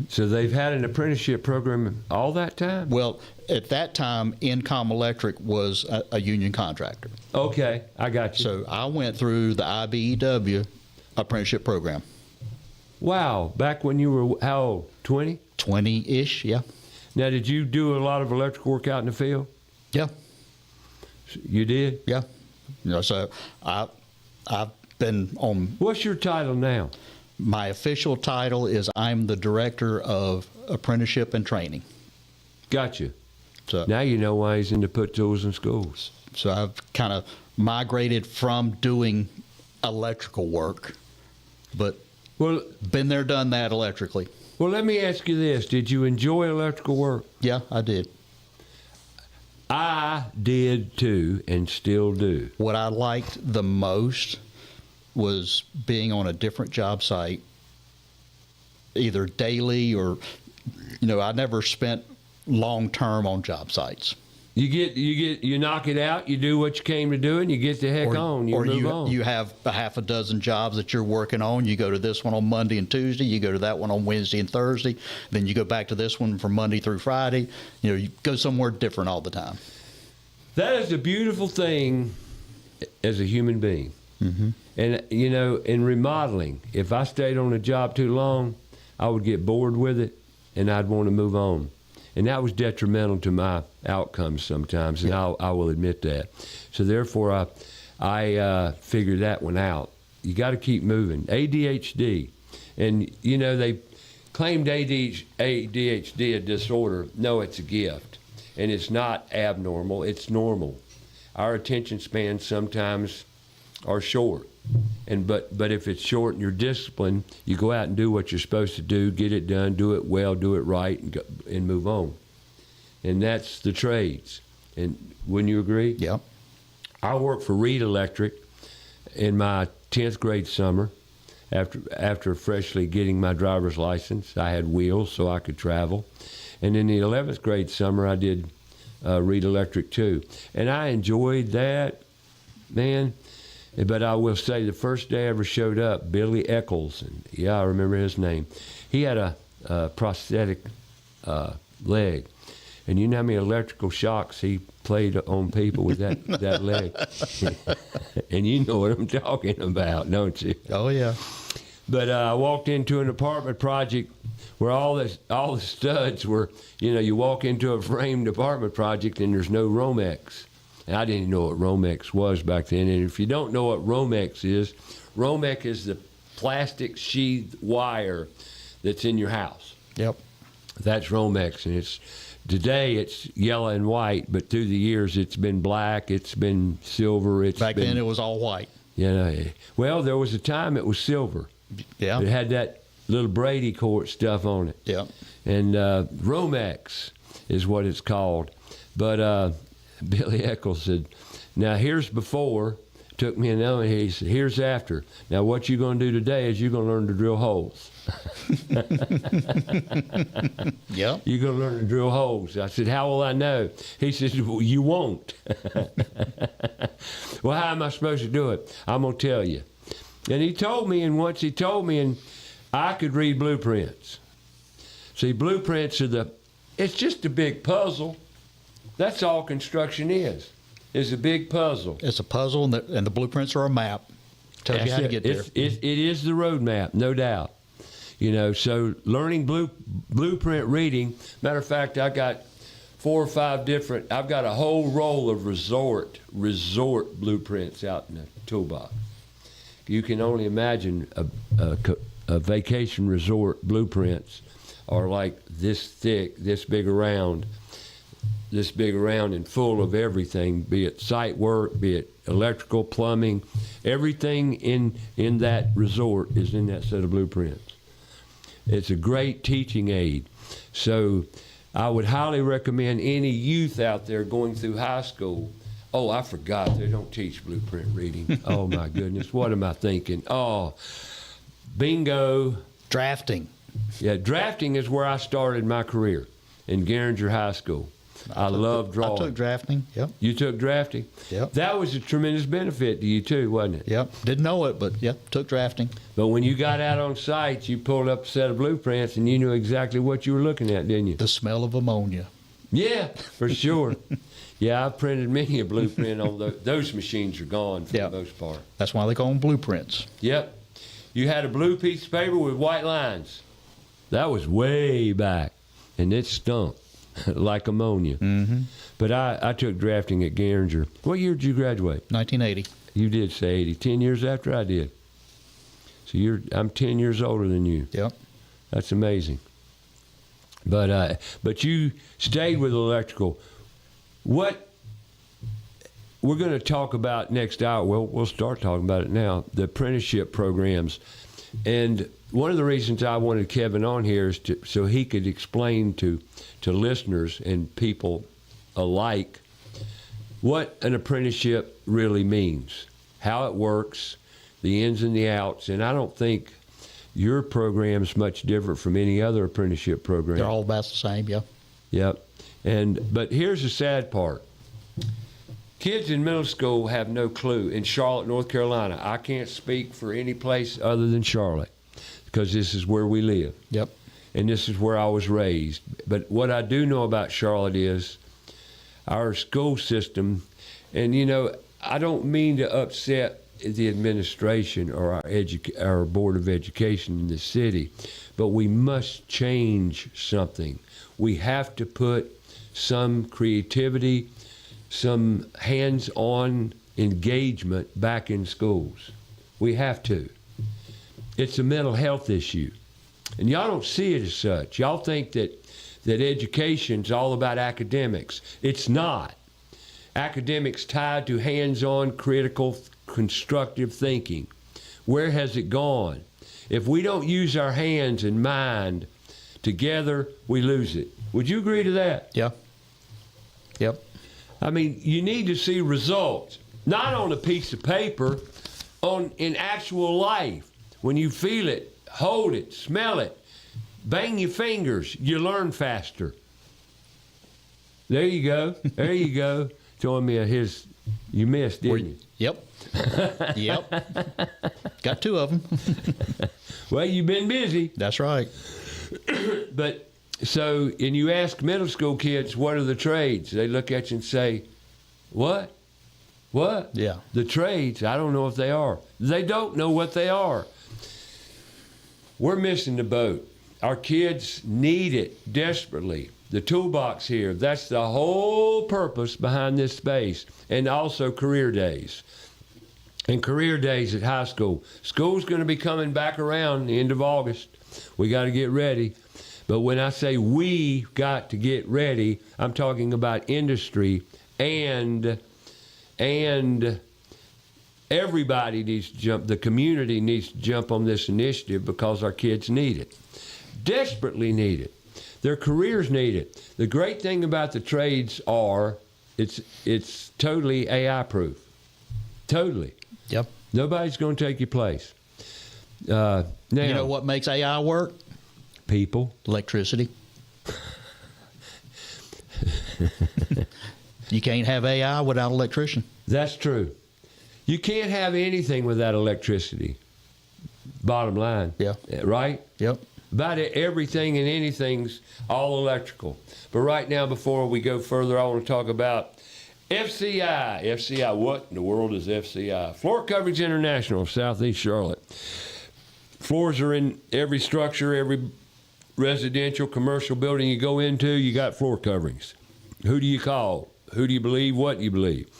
S2: So they've had an apprenticeship program all that time?
S3: Well, at that time, Endcom Electric was a union contractor.
S2: Okay, I got you.
S3: So I went through the IBEW apprenticeship program.
S2: Wow, back when you were how old? 20?
S3: 20-ish, yeah.
S2: Now, did you do a lot of electrical work out in the field?
S3: Yeah.
S2: You did?
S3: Yeah. So I've been on.
S2: What's your title now?
S3: My official title is I'm the Director of Apprenticeship and Training.
S2: Gotcha.
S3: So
S2: now you know why he's into put tools in schools.
S3: So I've kind of migrated from doing electrical work, but been there, done that electrically.
S2: Well, let me ask you this. Did you enjoy electrical work?
S3: Yeah, I did.
S2: I did too, and still do.
S3: What I liked the most was being on a different job site, either daily or, I never spent long term on job sites.
S2: You knock it out, you do what you came to do, and you get the heck on. You move on.
S3: You have a half a dozen jobs that you're working on. You go to this one on Monday and Tuesday. You go to that one on Wednesday and Thursday. Then you go back to this one from Monday through Friday. You go somewhere different all the time.
S2: That is a beautiful thing as a human being.
S3: Mm-hmm.
S2: And, you know, in remodeling, if I stayed on a job too long, I would get bored with it and I'd want to move on. And that was detrimental to my outcomes sometimes, and I will admit that. So therefore, I figured that one out. You got to keep moving. ADHD, and you know they claimed ADHD a disorder. No, it's a gift, and it's not abnormal. It's normal. Our attention spans sometimes are short, but if it's short and you're disciplined, you go out and do what you're supposed to do, get it done, do it well, do it right, and move on. And that's the trades. And wouldn't you agree?
S3: Yeah.
S2: I worked for Reed Electric in my 10th grade summer. After freshly getting my driver's license, I had wheels so I could travel. And in the 11th grade summer, I did Reed Electric too. And I enjoyed that, man. But I will say the first day I ever showed up, Billy Eccles, and yeah, I remember his name. He had a prosthetic leg. And you know how many electrical shocks he played on people with that leg? And you know what I'm talking about, don't you?
S3: Oh, yeah.
S2: But I walked into an apartment project where all the studs were, you know, you walk into a framed apartment project and there's no Romex. And I didn't know what Romex was back then. And if you don't know what Romex is the plastic sheathed wire that's in your house.
S3: Yep.
S2: That's Romex, and today it's yellow and white, but through the years it's been black, it's been silver.
S3: Back then it was all white.
S2: You know, well, there was a time it was silver.
S3: Yeah.
S2: It had that little Brady Court stuff on it.
S3: Yeah.
S2: And Romex is what it's called. But Billy Eccles said, now here's before, took me another, he said, here's after. Now what you're going to do today is you're going to learn to drill holes.
S3: Yeah.
S2: You're going to learn to drill holes. I said, how will I know? He said, well, you won't. Well, how am I supposed to do it? I'm going to tell you. And he told me, and once he told me, and I could read blueprints. See, blueprints it's just a big puzzle. That's all construction is a big puzzle.
S3: It's a puzzle, and the blueprints are a map. Tells you how to get there.
S2: It is the roadmap, no doubt. You know, so learning blueprint reading. Matter of fact, I got 4 or 5 different. I've got a whole roll of resort blueprints out in the toolbox. You can only imagine a vacation resort blueprints are like this thick, this big around, and full of everything, be it site work, be it electrical, plumbing, everything in that resort is in that set of blueprints. It's a great teaching aid. So I would highly recommend any youth out there going through high school. Oh, I forgot, they don't teach blueprint reading. Oh my goodness, what am I thinking? Oh, bingo.
S3: Drafting.
S2: Yeah, drafting is where I started my career in Garinger High School. I love drawing.
S3: I took drafting, yep.
S2: You took drafting?
S3: Yep.
S2: That was a tremendous benefit to you too, wasn't it?
S3: Yep. Didn't know it, but yep, took drafting.
S2: But when you got out on site, you pulled up a set of blueprints and you knew exactly what you were looking at, didn't you?
S3: The smell of ammonia.
S2: Yeah, for sure. Yeah, I've printed many a blueprint on those. Those machines are gone for the most part.
S3: That's why they call them blueprints.
S2: Yep. You had a blue piece of paper with white lines. That was way back, and it stunk like ammonia. Mm-hmm. But I took drafting at Garinger. What year did you graduate?
S3: 1980. You
S2: did say 80. 10 years after I did. So I'm 10 years older than you.
S3: Yep.
S2: That's amazing. But you stayed with electrical. What we're going to talk about next hour, well, we'll start talking about it now, the apprenticeship programs. And one of the reasons I wanted Kevin on here is so he could explain to listeners and people alike what an apprenticeship really means, how it works, the ins and the outs. And I don't think your program's much different from any other apprenticeship program.
S3: They're all about the same, yeah.
S2: Yep. But here's the sad part. Kids in middle school have no clue. In Charlotte, North Carolina, I can't speak for any place other than Charlotte because this is where we live.
S3: Yep.
S2: And this is where I was raised. But what I do know about Charlotte is our school system, and you know, I don't mean to upset the administration or our Board of Education in the city, but we must change something. We have to put some creativity, some hands-on engagement back in schools. We have to. It's a mental health issue. And y'all don't see it as such. Y'all think that education's all about academics. It's not. Academics tied to hands-on, critical, constructive thinking. Where has it gone? If we don't use our hands and mind together, we lose it. Would you agree to that?
S3: Yeah. Yep.
S2: I mean, you need to see results, not on a piece of paper, in actual life. When you feel it, hold it, smell it, bang your fingers, you learn faster. There you go. There you go. Showing me you missed, didn't you?
S3: Yep. Yep. Got 2 of them.
S2: Well, you've been busy.
S3: That's right.
S2: But so, and you ask middle school kids, what are the trades? They look at you and say, what? What?
S3: Yeah.
S2: The trades, I don't know if they are. They don't know what they are. We're missing the boat. Our kids need it desperately. The toolbox here, that's the whole purpose behind this space. And also career days. And career days at high school. School's going to be coming back around the end of August. We got to get ready. But when I say we got to get ready, I'm talking about industry and everybody needs to jump. The community needs to jump on this initiative because our kids need it. Desperately need it. Their careers need it. The great thing about the trades are it's totally AI proof. Totally.
S3: Yep.
S2: Nobody's going to take your place. Now,
S3: You know what makes AI work?
S2: people.
S3: Electricity. You can't have AI without electrician.
S2: That's true. You can't have anything without electricity. Bottom line.
S3: Yeah.
S2: Right?
S3: Yep.
S2: About everything and anything's all electrical. But right now, before we go further, I want to talk about FCI. FCI, what in the world is FCI? Floor Coverage International of Southeast Charlotte. Floors are in every structure, every residential, commercial building you go into, you got floor coverings. Who do you call? Who do you believe? What do you believe?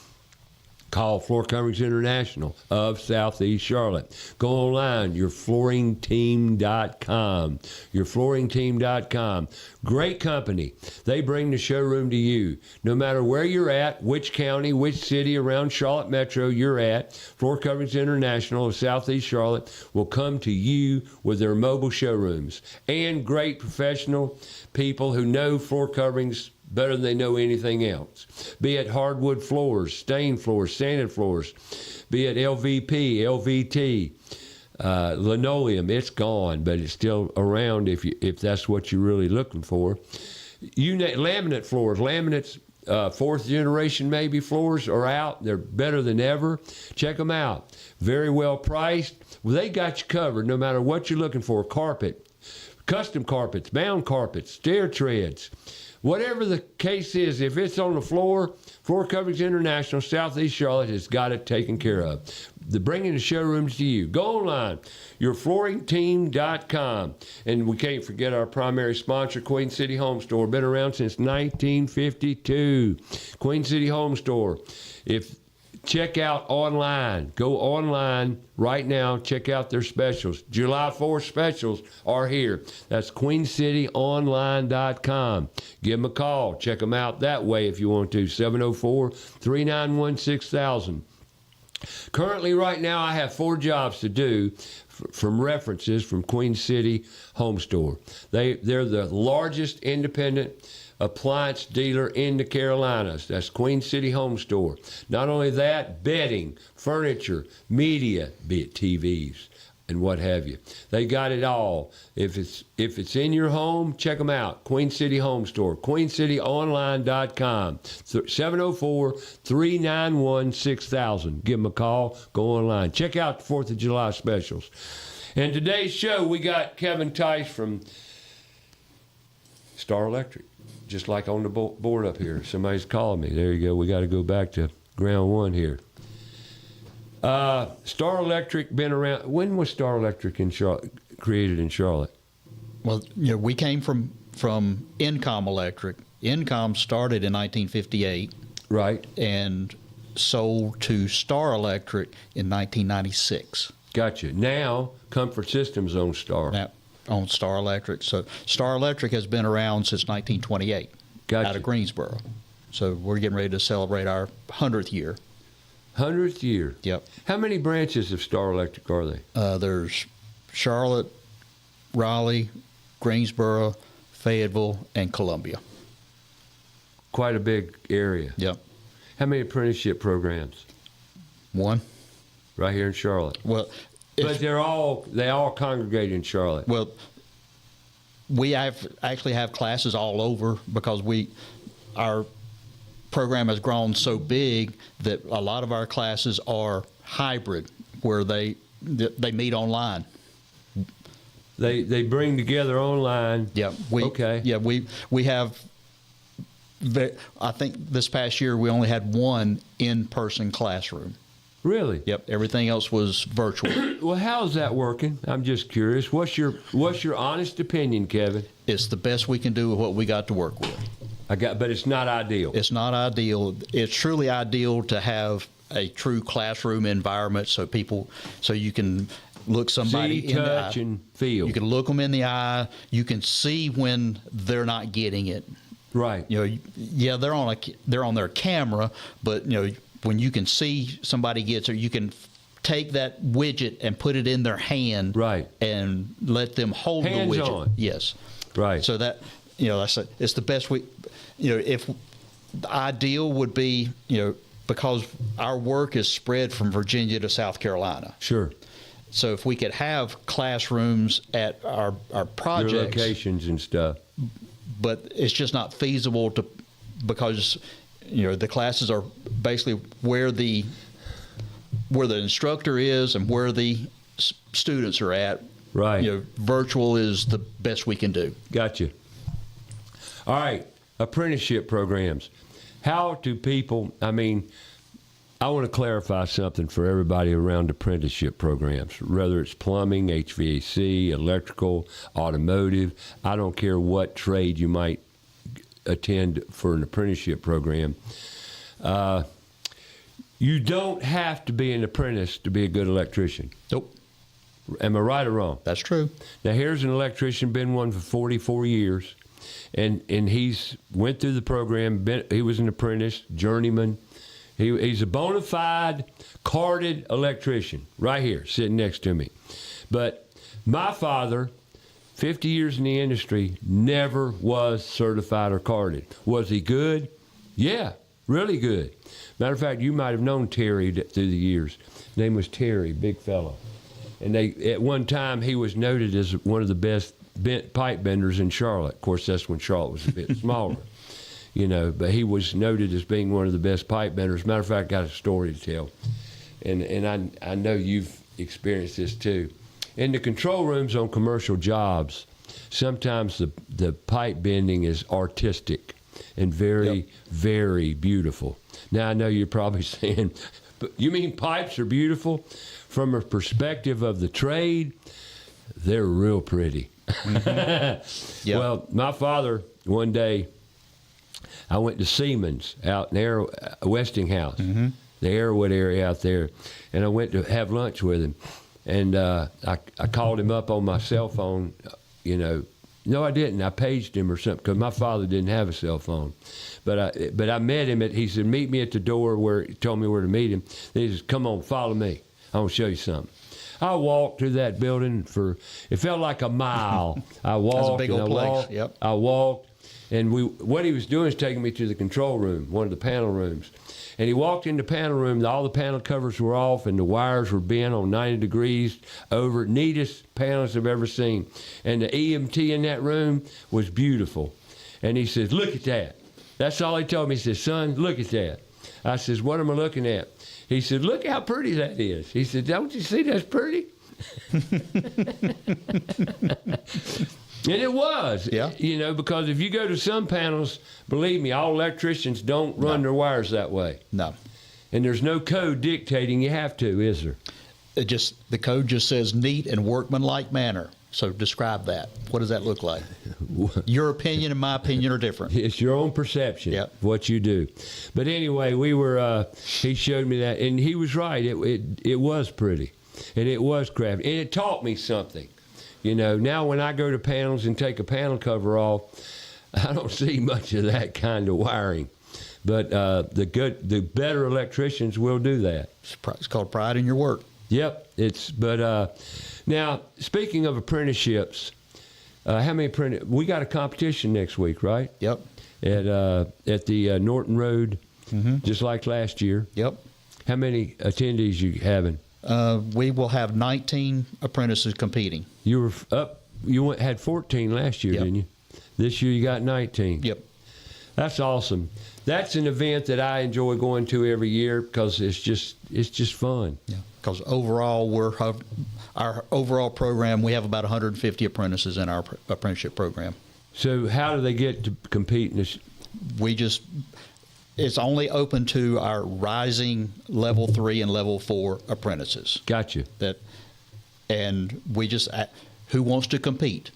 S2: Call Floor Coverings International of Southeast Charlotte. Go online, yourflooringteam.com. Yourflooringteam.com. Great company. They bring the showroom to you. No matter where you're at, which county, which city around Charlotte Metro you're at, Floor Coverings International of Southeast Charlotte will come to you with their mobile showrooms. And great professional people who know floor coverings better than they know anything else. Be it hardwood floors, stained floors, sanded floors, be it LVP, LVT, linoleum, it's gone, but it's still around if that's what you're really looking for. Laminate floors, laminates, 4th generation maybe floors are out. They're better than ever. Check them out. Very well priced. Well, they got you covered no matter what you're looking for. Carpet, custom carpets, bound carpets, stair treads. Whatever the case is, if it's on the floor, Floor Coverage International, Southeast Charlotte has got it taken care of. They're bringing the showrooms to you. Go online, yourflooringteam.com. And we can't forget our primary sponsor, Queen City Home Store. Been around since 1952. Queen City Home Store. Check out online. Go online right now. Check out their specials. July 4th specials are here. That's queencityonline.com. Give them a call. Check them out that way if you want to. 704-391-6000. Currently, right now, I have 4 jobs to do from references from Queen City Home Store. They're the largest independent appliance dealer in the Carolinas. That's Queen City Home Store. Not only that, bedding, furniture, media, be it TVs and what have you. They got it all. If it's in your home, check them out. Queen City Home Store, queencityonline.com. 704-391-6000. Give them a call. Go online. Check out the 4th of July specials. And today's show, we got Kevin Tice from Starr Electric. Just like on the board up here. Somebody's calling me. There you go. We got to go back to ground one here. Starr Electric been around. When was Starr Electric in Charlotte, created in Charlotte?
S3: Well, we came from Incom Electric. Incom started in 1958.
S2: Right.
S3: And sold to Starr Electric in 1996.
S2: Gotcha. Now, Comfort Systems owns Starr.
S3: Now, on Starr Electric. So Starr Electric has been around since 1928
S2: Gotcha.
S3: out of Greensboro. So we're getting ready to celebrate our 100th year.
S2: 100th year.
S3: Yep.
S2: How many branches of Starr Electric are they?
S3: There's Charlotte, Raleigh, Greensboro, Fayetteville, and Columbia.
S2: Quite a big area.
S3: Yep.
S2: How many apprenticeship programs?
S3: One.
S2: Right here in Charlotte.
S3: Well,
S2: But they all congregate in Charlotte.
S3: Well, we actually have classes all over because our program has grown so big that a lot of our classes are hybrid, where they meet online.
S2: They bring together online.
S3: Yeah.
S2: Okay.
S3: Yeah, we have. I think this past year we only had one in-person classroom.
S2: Really?
S3: Yep. Everything else was virtual.
S2: Well, how's that working? I'm just curious. What's your honest opinion, Kevin?
S3: It's the best we can do with what we got to work with.
S2: But it's not ideal.
S3: It's not ideal. It's truly ideal to have a true classroom environment so you can look somebody
S2: See,
S3: in the eye.
S2: touch, and feel.
S3: You can look them in the eye. You can see when they're not getting it.
S2: Right.
S3: Yeah, they're on their camera, but when you can see somebody gets it, you can take that widget and put it in their hand,
S2: right,
S3: and let them hold
S2: Hands
S3: the widget.
S2: on.
S3: Yes,
S2: right.
S3: So that it's the best we. If the ideal would be because our work is spread from Virginia to South Carolina.
S2: Sure.
S3: So if we could have classrooms at our projects,
S2: your locations and stuff,
S3: but it's just not feasible because the classes are basically where the instructor is and where the students are at.
S2: Right.
S3: Virtual is the best we can do.
S2: Gotcha. All right. Apprenticeship programs. How do people, I want to clarify something for everybody around apprenticeship programs, whether it's plumbing, HVAC, electrical, automotive. I don't care what trade you might attend for an apprenticeship program. You don't have to be an apprentice to be a good electrician.
S3: Nope.
S2: Am I right or wrong?
S3: That's true.
S2: Now, here's an electrician, been one for 44 years, and he's went through the program. He was an apprentice, journeyman. He's a bona fide, carded electrician right here, sitting next to me. But my father, 50 years in the industry, never was certified or carded. Was he good? Yeah, really good. Matter of fact, you might have known Terry through the years. His name was Terry, big fellow. And at one time, he was noted as one of the best pipe benders in Charlotte. Of course, that's when Charlotte was a bit smaller. But he was noted as being one of the best pipe benders. Matter of fact, I got a story to tell. And I know you've experienced this too. In the control rooms on commercial jobs, sometimes the pipe bending is artistic and very, very beautiful. Now, I know you're probably saying, but you mean pipes are beautiful? From a perspective of the trade, they're real pretty. Mm-hmm. Yep. Well, my father, one day, I went to Siemens out in Westinghouse, the Arrowwood area out there, and I went to have lunch with him. And I called him up on my cell phone, No, I didn't. I paged him or something because my father didn't have a cell phone. But I met him he said, meet me at the door where he told me where to meet him. Then he said, come on, follow me. I want to show you something. I walked through that building it felt like a mile. I walked.
S3: That's a big old place.
S2: Walked,
S3: yep.
S2: I walked. And what he was doing is taking me to the control room, one of the panel rooms. And he walked in the panel room, all the panel covers were off, and the wires were bent on 90 degrees over. Neatest panels I've ever seen. And the EMT in that room was beautiful. And he says, look at that. That's all he told me. He says, son, look at that. I says, what am I looking at? He said, look how pretty that is. He said, don't you see that's pretty? And it was, because if you go to some panels, believe me, all electricians don't run their wires that way.
S3: No.
S2: And there's no code dictating you have to, is there?
S3: The code just says neat and workmanlike manner. So describe that. What does that look like? Your opinion and my opinion are different.
S2: It's your own perception
S3: Yep.
S2: of what you do. But anyway, he showed me that, and he was right. It was pretty, and it was crafty, and it taught me something. Now when I go to panels and take a panel cover off, I don't see much of that kind of wiring. But the better electricians will do that.
S3: It's called pride in your work.
S2: Yep. Now, speaking of apprenticeships, how many we got a competition next week, right?
S3: Yep.
S2: At the Norton Road, just like last year.
S3: Yep.
S2: How many attendees you having?
S3: We will have 19 apprentices competing.
S2: You were up. You had 14 last year,
S3: Yep.
S2: didn't you? This year you got 19.
S3: Yep.
S2: That's awesome. That's an event that I enjoy going to every year because it's just fun.
S3: Yeah. Because overall, our overall program, we have about 150 apprentices in our apprenticeship program.
S2: So how do they get to compete in this?
S3: It's only open to our rising level 3 and level 4 apprentices.
S2: Gotcha.
S3: And who wants to compete?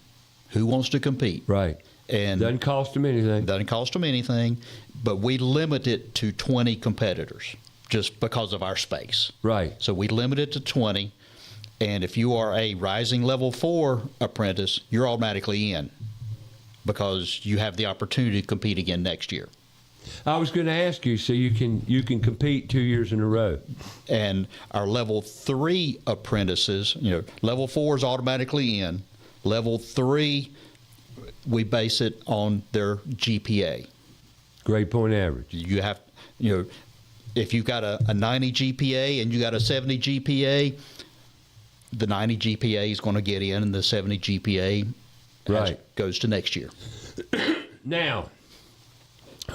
S3: Who wants to compete?
S2: Right.
S3: And
S2: doesn't cost them anything.
S3: Doesn't cost them anything, but we limit it to 20 competitors just because of our space.
S2: Right.
S3: So we limit it to 20, and if you are a rising level 4 apprentice, you're automatically in because you have the opportunity to compete again next year.
S2: I was going to ask you, so you can compete 2 years in a row.
S3: And our level 3 apprentices, level 4 is automatically in. Level 3, we base it on their GPA.
S2: Grade point average.
S3: You have, if you've got a 90 GPA and you got a 70 GPA, the 90 GPA is going to get in, and the 70 GPA goes to next year.
S2: Now,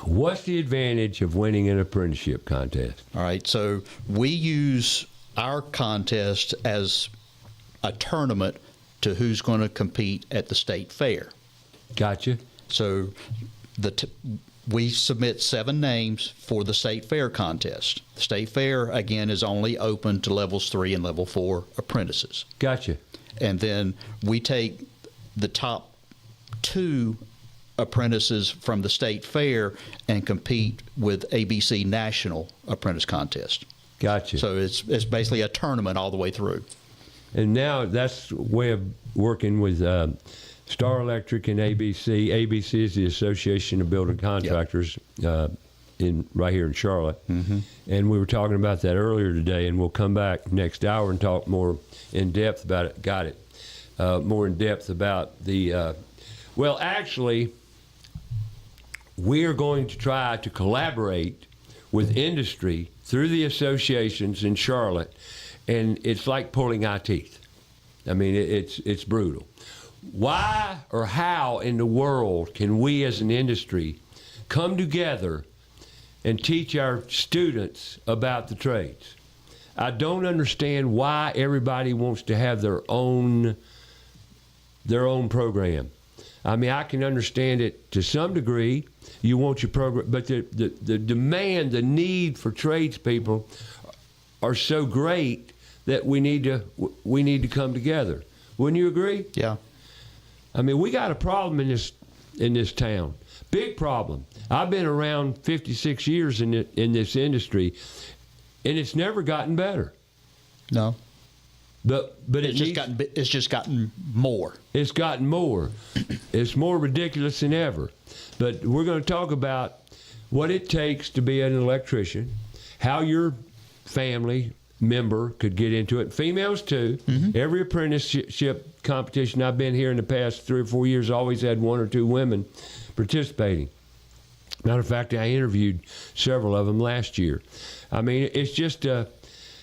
S2: what's the advantage of winning an apprenticeship contest?
S3: All right, so we use our contest as a tournament to who's going to compete at the state fair.
S2: Gotcha.
S3: So we submit 7 names for the state fair contest. The state fair, again, is only open to levels 3 and level 4 apprentices.
S2: Gotcha.
S3: And then we take the top 2 apprentices from the state fair and compete with ABC National Apprentice Contest.
S2: Gotcha.
S3: So it's basically a tournament all the way through.
S2: And now that's a way of working with Starr Electric and ABC. ABC is the Association of Building Contractors right here in Charlotte. Mm-hmm. And we were talking about that earlier today, and we'll come back next hour and talk more in depth about it. Got it. More in depth about the actually, we're going to try to collaborate with industry through the associations in Charlotte, and it's like pulling our teeth. I mean, it's brutal. Why or how in the world can we as an industry come together and teach our students about the trades? I don't understand why everybody wants to have their own program. I mean, I can understand it to some degree. You want your program, but the demand, the need for tradespeople are so great that we need to come together. Wouldn't you agree?
S3: Yeah.
S2: I mean, we got a problem in this town. Big problem. I've been around 56 years in this industry, and it's never gotten better.
S3: No.
S2: But
S3: it's just gotten more.
S2: It's gotten more. It's more ridiculous than ever. But we're going to talk about what it takes to be an electrician, how your family member could get into it. Females too. Mm-hmm. Every apprenticeship competition I've been here in the past 3 or 4 years always had 1 or 2 women participating. Matter of fact, I interviewed several of them last year. I mean, it's just, and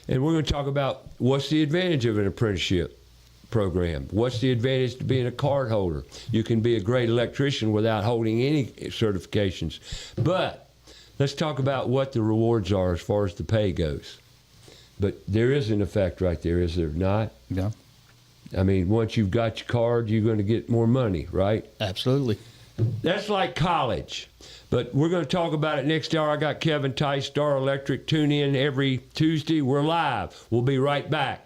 S2: we're going to talk about what's the advantage of an apprenticeship program. What's the advantage to being a card holder? You can be a great electrician without holding any certifications. But let's talk about what the rewards are as far as the pay goes. But there is an effect right there, is there not?
S3: Yeah.
S2: I mean, once you've got your card, you're going to get more money, right?
S3: Absolutely.
S2: That's like college. But we're going to talk about it next hour. I got Kevin Tice, Starr Electric. Tune in every Tuesday. We're live. We'll be right back.